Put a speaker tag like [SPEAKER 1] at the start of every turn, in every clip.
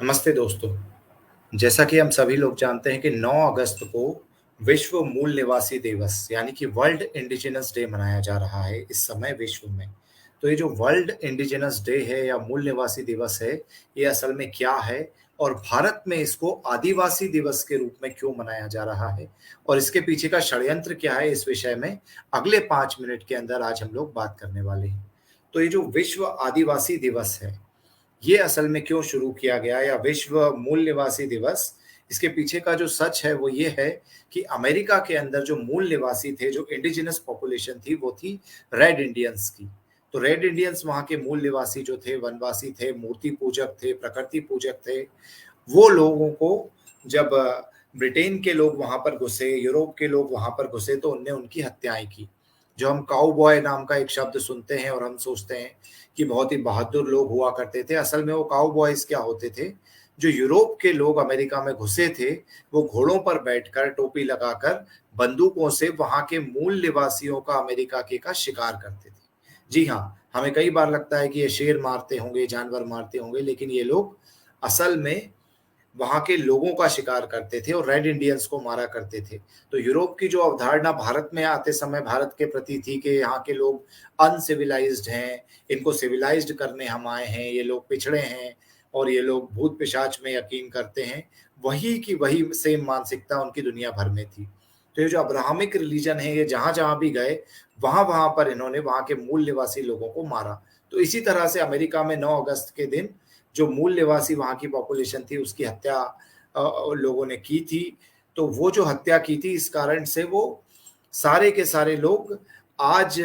[SPEAKER 1] नमस्ते दोस्तों। जैसा कि हम सभी लोग जानते हैं कि 9 अगस्त को विश्व मूल निवासी दिवस यानी कि वर्ल्ड इंडिजिनस डे मनाया जा रहा है इस समय विश्व में। तो ये जो वर्ल्ड इंडिजिनस डे है या मूल निवासी दिवस है, ये असल में क्या है और भारत में इसको आदिवासी दिवस के रूप में क्यों मनाया जा रहा है और इसके पीछे का षड्यंत्र क्या है, इस विषय में अगले 5 मिनट के अंदर आज हम लोग बात करने वाले हैं। तो ये जो विश्व आदिवासी दिवस है, ये असल में क्यों शुरू किया गया या विश्व मूल निवासी दिवस, इसके पीछे का जो सच है वो ये है कि अमेरिका के अंदर जो मूल निवासी थे, जो इंडिजिनस पॉपुलेशन थी, वो थी रेड इंडियंस की। तो रेड इंडियंस वहाँ के मूल निवासी जो थे, वनवासी थे, मूर्ति पूजक थे, प्रकृति पूजक थे। वो लोगों को जब ब्रिटेन के लोग वहाँ पर घुसे, यूरोप के लोग वहाँ पर घुसे तो उनने उनकी हत्याएँ की। जो हम काउबॉय नाम का एक शब्द सुनते हैं और हम सोचते हैं कि बहुत ही बहादुर लोग हुआ करते थे, असल में वो काउबॉयज़ क्या होते थे, जो यूरोप के लोग अमेरिका में घुसे थे, वो घोड़ों पर बैठकर, टोपी लगाकर, बंदूकों से वहाँ के मूल निवासियों का, अमेरिका के का शिकार करते थे। जी हाँ, हमें कई बार लगता है कि ये शेर मारते होंगे, जानवर मारते होंगे, लेकिन ये लोग असल में वहाँ के लोगों का शिकार करते थे और रेड इंडियंस को मारा करते थे। तो यूरोप की जो अवधारणा भारत में आते समय भारत के प्रति थी कि यहाँ के लोग अनसिविलाइज़्ड हैं, इनको सिविलाइज़्ड करने हम आए हैं, ये लोग पिछड़े हैं और ये लोग भूत-पिशाच में यकीन करते हैं, वही की वही सेम मानसिकता उनकी दुनिया भर में थी। तो ये जो अब्राहमिक रिलीजन है, ये जहाँ-जहाँ भी गए, वहाँ-वहाँ पर इन्होंने वहाँ के मूल निवासी लोगों को मारा। तो इसी तरह से अमेरिका में 9 अगस्त के दिन जो मूल निवासी वहाँ की पॉपुलेशन थी, उसकी हत्या लोगों ने की थी। तो वो जो हत्या की थी, इस कारण से वो सारे के सारे लोग आज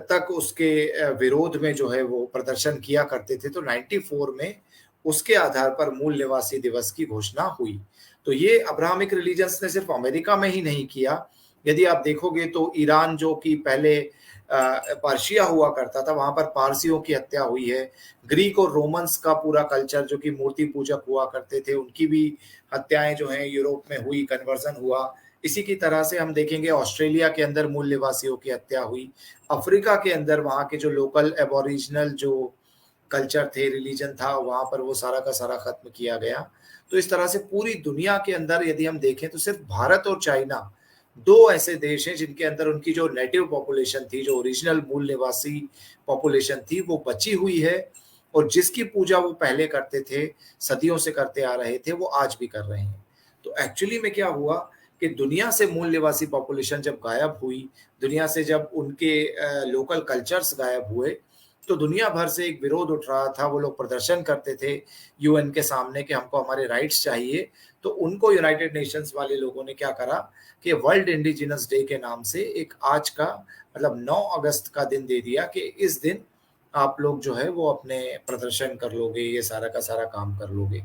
[SPEAKER 1] तक उसके विरोध में जो है वो प्रदर्शन किया करते थे। तो 94 में उसके आधार पर मूल निवासी दिवस की घोषणा हुई। तो ये अब्राहमिक रिलीजन्स ने सिर्फ़ अमेरिका में ही नहीं किया। यदि आप देखोगे तो ईरान जो कि पहले पर्शिया हुआ करता था, वहाँ पर पारसियों की हत्या हुई है। ग्रीक और रोमन्स का पूरा कल्चर जो कि मूर्ति पूजक हुआ करते थे, उनकी भी हत्याएँ जो हैं यूरोप में हुई, कन्वर्ज़न हुआ। इसी की तरह से हम देखेंगे ऑस्ट्रेलिया के अंदर मूल निवासियों की हत्या हुई। अफ्रीका के अंदर वहाँ के जो लोकल एबोरिजिनल जो कल्चर थे, रिलीजन था, वहाँ पर वो सारा का सारा खत्म किया गया। तो इस तरह से पूरी दुनिया के अंदर यदि हम देखें तो सिर्फ़ भारत और चाइना 2 ऐसे देश हैं जिनके अंदर उनकी जो नेटिव पॉपुलेशन थी, जो ओरिजिनल मूल निवासी पॉपुलेशन थी, वो बची हुई है और जिसकी पूजा वो पहले करते थे, सदियों से करते आ रहे थे, वो आज भी कर रहे हैं। तो एक्चुअली में क्या हुआ कि दुनिया से मूल निवासी पॉपुलेशन जब गायब हुई, दुनिया से जब उनके लोकल कल्चर्स गायब हुए, तो दुनिया भर से एक विरोध उठ रहा था, वो लोग प्रदर्शन करते थे यूएन के सामने कि हमको हमारे राइट्स चाहिए। तो उनको यूनाइटेड नेशंस वाले लोगों ने क्या करा कि वर्ल्ड इंडिजिनस डे के नाम से एक आज का मतलब 9 अगस्त का दिन दे दिया कि इस दिन आप लोग जो है वो अपने प्रदर्शन कर लोगे, ये सारा का सारा काम कर लोगे।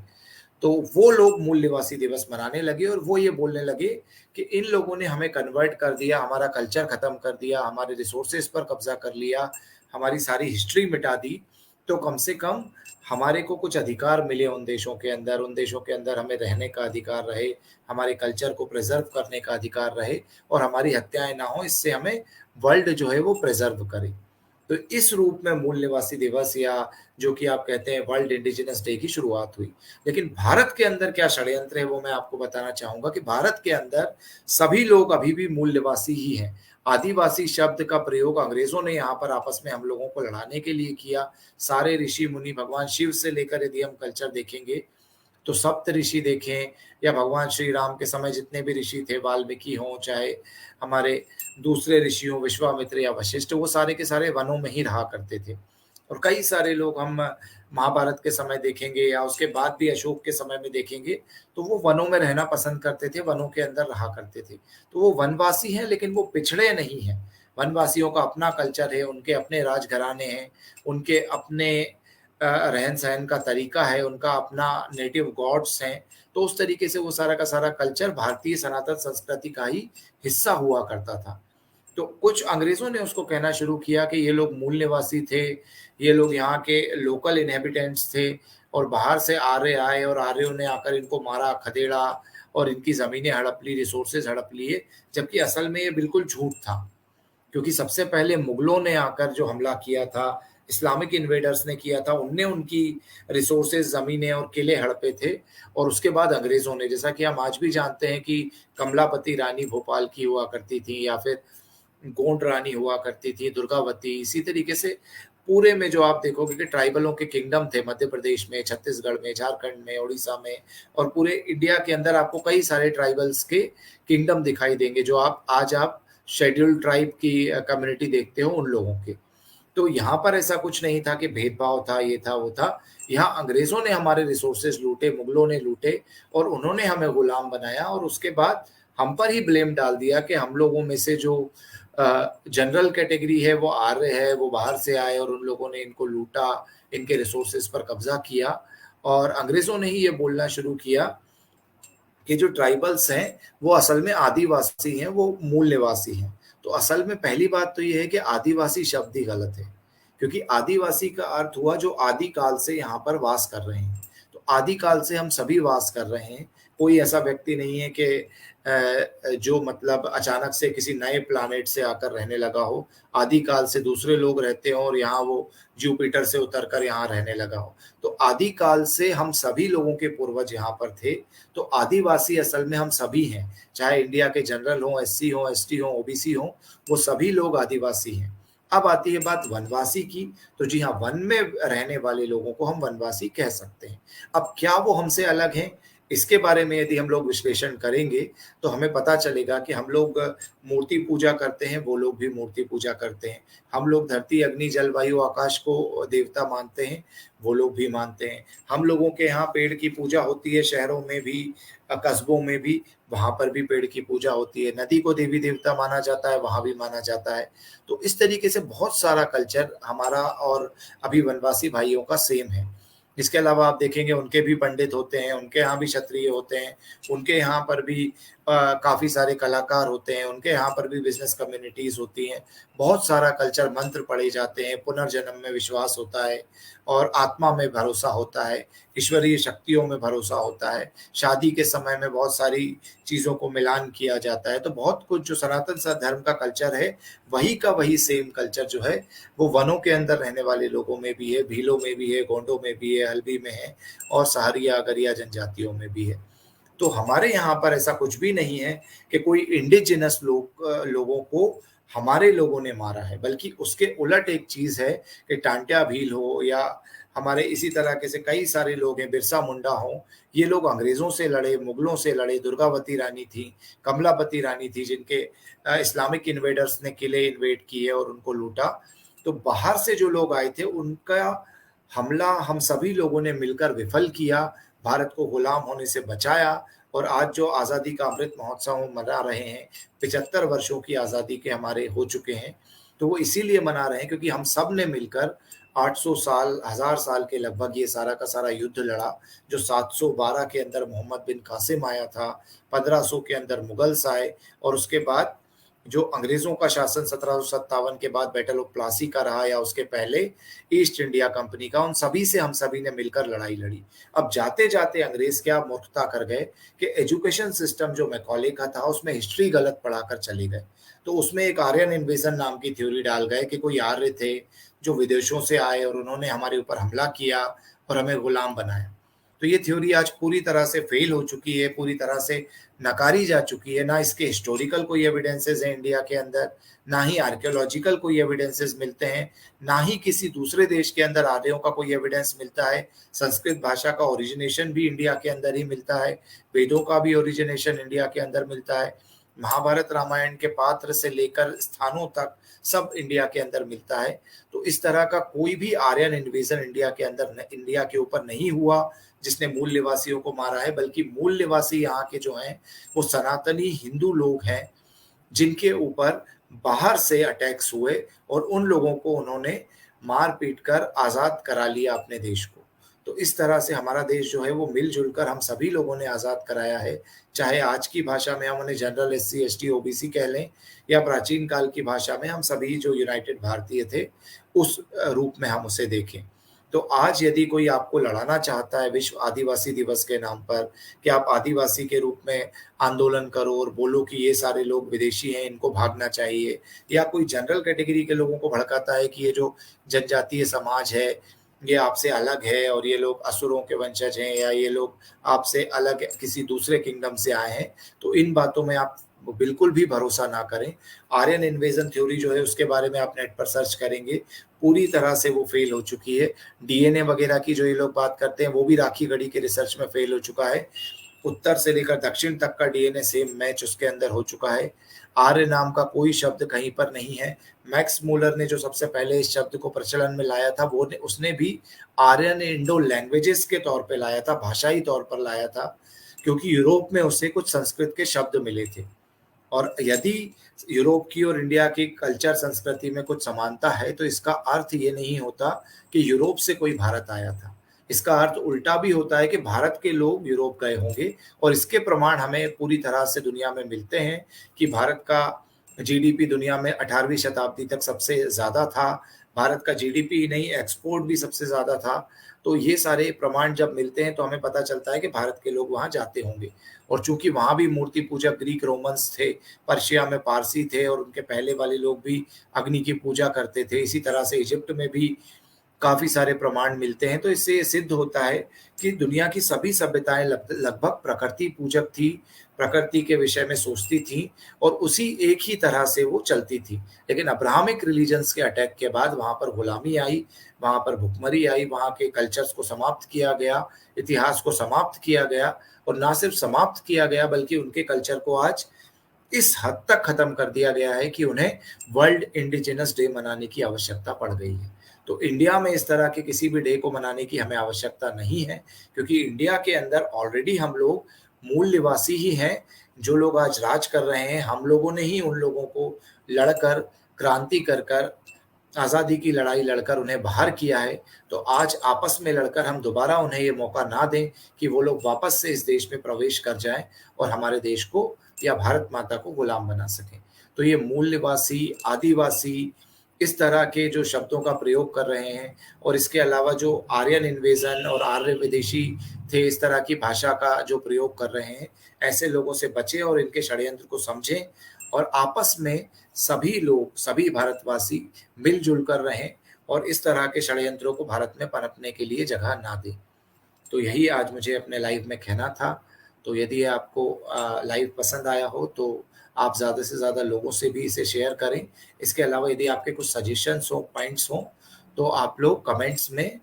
[SPEAKER 1] तो वो लोग मूल निवासी दिवस मनाने लगे और वो ये बोलने लगे कि इन लोगों ने हमें कन्वर्ट कर दिया, हमारा कल्चर खत्म कर दिया, हमारे रिसोर्सेज पर कब्जा कर लिया, हमारी सारी हिस्ट्री मिटा दी, तो कम से कम हमारे को कुछ अधिकार मिले उन देशों के अंदर हमें रहने का अधिकार रहे, हमारे कल्चर को प्रिज़र्व करने का अधिकार रहे और हमारी हत्याएँ ना हों, इससे हमें वर्ल्ड जो है वो प्रिज़र्व करे। तो इस रूप में मूल निवासी दिवस या जो कि आप कहते हैं वर्ल्ड इंडिजिनस डे की शुरुआत हुई। लेकिन भारत के अंदर क्या षड्यंत्र है वो मैं आपको बताना चाहूँगा कि भारत के अंदर सभी लोग अभी भी मूल निवासी ही हैं। आदिवासी शब्द का प्रयोग अंग्रेज़ों ने यहाँ पर आपस में हम लोगों को लड़ाने के लिए किया। सारे ऋषि-मुनि भगवान शिव से लेकर यदि हम कल्चर देखेंगे तो सप्तऋषि देखें या भगवान श्री राम के समय जितने भी ऋषि थे, वाल्मीकि हों, चाहे हमारे दूसरे ऋषि हों, विश्वामित्र या वशिष्ठ, वो सारे के सारे वनों में ही रहा करते थे। और कई सारे लोग हम महाभारत के समय देखेंगे या उसके बाद भी अशोक के समय में देखेंगे, तो वो वनों में रहना पसंद करते थे, वनों के अंदर रहा करते थे। तो वो वनवासी हैं, लेकिन वो पिछड़े नहीं हैं। वनवासियों का अपना कल्चर है, उनके अपने राजघराने हैं, उनके अपने रहन-सहन का तरीका है, उनका अपना नेटिव गॉड्स हैं, तो उस तरीके से वो सारा का सारा कल्चर भारतीय सनातन संस्कृति का ही हिस्सा हुआ करता था। तो कुछ अंग्रेज़ों ने उसको कहना शुरू किया कि ये लोग मूल निवासी थे, ये लोग यहाँ के लोकल इन्हेबिटेंट्स थे और बाहर से आर्य आए और आर्यों ने आकर इनको मारा, खदेड़ा और इनकी ज़मीनें हड़प ली, रिसोर्सेज़ हड़प लिए, जबकि असल में ये बिल्कुल झूठ था। क्योंकि सबसे पहले मुगलों ने आकर जो हमला किया था, इस्लामिक इन्वेडर्स ने किया था, उनने उनकी रिसोर्सेज़, ज़मीनें और किले हड़पे थे और उसके बाद अंग्रेज़ों ने, जैसा कि हम आज भी जानते हैं कि कमलापति रानी भोपाल की हुआ करती थी या फिर गोंड रानी हुआ करती थी, दुर्गावती, इसी तरीके से पूरे में जो आप देखोगे कि ट्राइबलों के किंगडम थे मध्य प्रदेश में, छत्तीसगढ़ में, झारखंड में, ओडिशा में और पूरे इंडिया के अंदर आपको कई सारे ट्राइबल्स के किंगडम दिखाई देंगे, जो आप शेड्यूल्ड ट्राइब की कम्युनिटी देखते हो उन लोगों के। तो यहाँ पर ऐसा कुछ नहीं था कि भेदभाव था, ये था, वो था। यहाँ अंग्रेज़ों ने हमारे रिसोर्सेज़ लूटे, मुगलों ने लूटे और उन्होंने हमें गुलाम बनाया और उसके बाद हम पर ही ब्लेम डाल दिया कि हम लोगों में से जो जनरल कैटेगरी है, वो आर्य है, वो बाहर से आए और उन लोगों ने इनको लूटा, इनके रिसोर्सेज़ पर कब्ज़ा किया और अंग्रेज़ों ने ही ये बोलना शुरू किया कि जो ट्राइबल्स हैं, वो असल में आदिवासी हैं, वो मूल निवासी हैं। तो असल में पहली बात तो ये है कि आदिवासी शब्द ही गलत है, क्योंकि आदिवासी का अर्थ हुआ जो आदिकाल से यहाँ पर वास कर रहे हैं। तो आदिकाल से हम सभी वास कर रहे हैं, कोई ऐसा व्यक्ति नहीं है कि जो मतलब अचानक से किसी नए प्लैनेट से आकर रहने लगा हो, आदिकाल से दूसरे लोग रहते हों और यहाँ वो जुपिटर से उतर कर यहाँ रहने लगा हो। तो आदिकाल से हम सभी लोगों के पूर्वज यहाँ पर थे, तो आदिवासी असल में हम सभी हैं, चाहे इंडिया के जनरल हों, एससी हों, एसटी हों, ओबीसी हों, वो सभी लोग आदिवासी हैं। अब आती है बात वनवासी की, तो जी हाँ, वन में रहने वाले लोगों को हम वनवासी कह सकते हैं। अब क्या वो हमसे अलग हैं? इसके बारे में यदि हम लोग विश्लेषण करेंगे, तो हमें पता चलेगा कि हम लोग मूर्ति पूजा करते हैं, वो लोग भी मूर्ति पूजा करते हैं। हम लोग धरती, अग्नि, जल, वायु, आकाश को देवता मानते हैं, वो लोग भी मानते हैं। हम लोगों के यहाँ पेड़ की पूजा होती है, शहरों में भी, कस्बों में भी, वहाँ पर भी पेड़ की पूजा होती है। नदी को देवी-देवता माना जाता है, वहाँ भी माना जाता है। तो इस तरीके से बहुत सारा कल्चर हमारा और अभी वनवासी भाइयों का सेम है। इसके अलावा आप देखेंगे उनके भी पंडित होते हैं, उनके यहाँ भी क्षत्रिय होते हैं, उनके यहाँ पर भी काफ़ी सारे कलाकार होते हैं, उनके यहाँ पर भी बिज़नेस कम्युनिटीज़ होती हैं। बहुत सारा कल्चर, मंत्र पढ़े जाते हैं, पुनर्जन्म में विश्वास होता है और आत्मा में भरोसा होता है, ईश्वरीय शक्तियों में भरोसा होता है। शादी के समय में बहुत सारी चीज़ों को मिलान किया जाता है, तो बहुत कुछ जो सनातन सा धर्म का कल्चर है, वही का वही सेम कल्चर जो है, वो वनों के अंदर रहने वाले लोगों में भी है, भीलों में भी है, गोंडों में भी है, हल्बी में है और सहारिया, अगरिया जनजातियों में भी है। तो हमारे यहाँ पर ऐसा कुछ भी नहीं है कि कोई इंडिजिनस लोगों को हमारे लोगों ने मारा है, बल्कि उसके उलट एक चीज़ है कि टांट्या भील हो या हमारे इसी तरह के से कई सारे लोग हैं, बिरसा मुंडा हों, ये लोग अंग्रेज़ों से लड़े, मुगलों से लड़े, दुर्गावती रानी थी, कमलापति रानी थी, जिनके इस्लामिक इन्वेडर्स ने किले इन्वेड किए और उनको लूटा। तो बाहर से जो लोग आए थे, उनका हमला हम सभी लोगों ने मिलकर विफल किया, भारत को गुलाम होने से बचाया और आज जो आज़ादी का अमृत महोत्सव हम मना रहे हैं, 75 वर्षों की आज़ादी के हमारे हो चुके हैं, तो वो इसीलिए मना रहे हैं क्योंकि हम सब ने मिलकर 800 साल, 1000 साल के लगभग ये सारा का सारा युद्ध लड़ा, जो 712 के अंदर मोहम्मद बिन कासिम आया था, 1500 के अंदर मुगल्स आए और उसके बाद जो अंग्रेज़ों का शासन 1757 के बाद बैटल ऑफ प्लासी का रहा या उसके पहले ईस्ट इंडिया कंपनी का, उन सभी से हम सभी ने मिलकर लड़ाई लड़ी। अब जाते-जाते अंग्रेज़ क्या मूर्खता कर गए कि एजुकेशन सिस्टम जो मैकॉले का था, उसमें हिस्ट्री गलत पढ़ाकर चले गए। तो उसमें एक आर्यन इन्वेज़न नाम की थ्योरी डाल गए कि कोई आर्य थे, जो विदेशों से आए और उन्होंने हमारे ऊपर हमला किया और हमें गुलाम बनाया। तो ये थ्योरी आज पूरी तरह से फेल हो चुकी है, पूरी तरह से नकारी जा चुकी है। ना इसके हिस्टोरिकल कोई एविडेंसेस हैं इंडिया के अंदर, ना ही आर्कियोलॉजिकल कोई एविडेंसेस मिलते हैं, ना ही किसी दूसरे देश के अंदर आर्यों का कोई एविडेंस मिलता है। संस्कृत भाषा का ओरिजिनेशन भी इंडिया के अंदर ही मिलता है, वेदों का भी ओरिजिनेशन इंडिया के अंदर मिलता है, महाभारत रामायण के पात्र से लेकर स्थानों तक सब इंडिया के अंदर मिलता है। तो इस तरह का कोई भी आर्यन इन्वेजन इंडिया के ऊपर नहीं हुआ जिसने मूल निवासियों को मारा है, बल्कि मूल निवासी यहाँ के जो हैं वो सनातनी हिंदू लोग हैं, जिनके ऊपर बाहर से अटैक्स हुए और उन लोगों को उन्होंने मार पीट कर आज़ाद करा लिया अपने देश को। तो इस तरह से हमारा देश जो है वो मिल-जुल कर हम सभी लोगों ने आज़ाद कराया है। चाहे आज की भाषा में हम उन्हें जनरल एससी, एसटी, ओबीसी कह लें या प्राचीन काल की भाषा में हम सभी जो यूनाइटेड भारतीय थे, उस रूप में हम उसे देखें। तो आज यदि कोई आपको लड़ाना चाहता है विश्व आदिवासी दिवस के नाम पर कि आप आदिवासी के रूप में आंदोलन करो और बोलो कि ये सारे लोग विदेशी हैं, इनको भागना चाहिए, या कोई जनरल कैटेगरी के लोगों को भड़काता है कि ये जो जनजातीय समाज है, ये आपसे अलग है और ये लोग असुरों के वंशज हैं या ये लोग आपसे अलग किसी दूसरे किंगडम से आए हैं, तो इन बातों में आप बिल्कुल भी भरोसा ना करें। आर्यन इन्वेजन थ्योरी जो है उसके बारे में आप नेट पर सर्च करेंगे, पूरी तरह से वो फेल हो चुकी है। डीएनए वगैरह की जो ये लोग बात करते हैं वो भी राखी गढ़ी के रिसर्च में फेल हो चुका है। उत्तर से लेकर दक्षिण तक का डीएनए सेम मैच उसके अंदर हो चुका है। आर्य नाम का कोई शब्द कहीं पर नहीं है। मैक्स मूलर ने जो सबसे पहले इस शब्द को प्रचलन में लाया था उसने भी आर्यन इंडो लैंग्वेजेस के तौर पे लाया था, भाषाई तौर पर लाया था, क्योंकि यूरोप में उसे कुछ संस्कृत के शब्द मिले थे। और यदि यूरोप की और इंडिया की कल्चर संस्कृति में कुछ समानता है तो इसका अर्थ ये नहीं होता कि यूरोप से कोई भारत आया था। इसका अर्थ उल्टा भी होता है कि भारत के लोग यूरोप गए होंगे, और इसके प्रमाण हमें पूरी तरह से दुनिया में मिलते हैं कि भारत का जीडीपी दुनिया में 18वीं शताब्दी तक सबसे ज़्यादा था। भारत का जीडीपी ही नहीं, एक्सपोर्ट भी सबसे ज़्यादा था। तो ये सारे प्रमाण जब मिलते हैं तो हमें पता चलता है कि भारत के लोग वहाँ जाते होंगे। और चूंकि वहाँ भी मूर्ति पूजक ग्रीक रोमन्स थे, पर्शिया में पारसी थे और उनके पहले वाले लोग भी अग्नि की पूजा करते थे। इसी तरह से इजिप्ट में भी काफ़ी सारे प्रमाण मिलते हैं। तो इससे ये सिद्ध होता है कि दुनिया की सभी सभ्यताएँ लगभग प्रकृति पूजक थी, प्रकृति के विषय में सोचती थीं और उसी एक ही तरह से वो चलती थी। लेकिन अब्राहमिक रिलीजन्स के अटैक के बाद वहाँ पर गुलामी आई, वहाँ पर भुखमरी आई, वहाँ के कल्चर्स को समाप्त किया गया, इतिहास को समाप्त किया गया, और ना सिर्फ समाप्त किया गया बल्कि उनके कल्चर को आज इस हद तक खत्म कर दिया गया है कि उन्हें वर्ल्ड इंडिजिनस डे मनाने की आवश्यकता पड़ गई है। तो इंडिया में इस तरह के किसी भी डे को मनाने की हमें आवश्यकता नहीं है, क्योंकि इंडिया के अंदर ऑलरेडी हम लोग मूल निवासी ही हैं। जो लोग आज राज कर रहे हैं, हम लोगों ने ही उन लोगों को लड़कर, क्रांति कर कर, आज़ादी की लड़ाई लड़कर उन्हें बाहर किया है। तो आज आपस में लड़कर हम दोबारा उन्हें ये मौका ना दें कि वो लोग वापस से इस देश में प्रवेश कर जाएं और हमारे देश को या भारत माता को गुलाम बना सकें। तो ये मूल निवासी, आदिवासी, इस तरह के जो शब्दों का प्रयोग कर रहे हैं, और इसके अलावा जो आर्यन इन्वेजन और आर्य विदेशी थे, इस तरह की भाषा का जो प्रयोग कर रहे हैं, ऐसे लोगों से बचें और इनके षड्यंत्र को समझें और आपस में सभी लोग, सभी भारतवासी मिलजुल कर रहें और इस तरह के षड्यंत्रों को भारत में पनपने के लिए जगह ना दें। तो यही आज मुझे अपने लाइव में कहना था। तो यदि आपको लाइव पसंद आया हो तो आप ज़्यादा से ज़्यादा लोगों से भी इसे शेयर करें। इसके अलावा यदि आपके कुछ सजेशंस हो, पॉइंट्स हों, तो आप लोग कमेंट्स में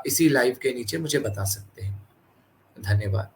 [SPEAKER 1] इसी लाइव के नीचे मुझे बता सकते हैं। धन्यवाद।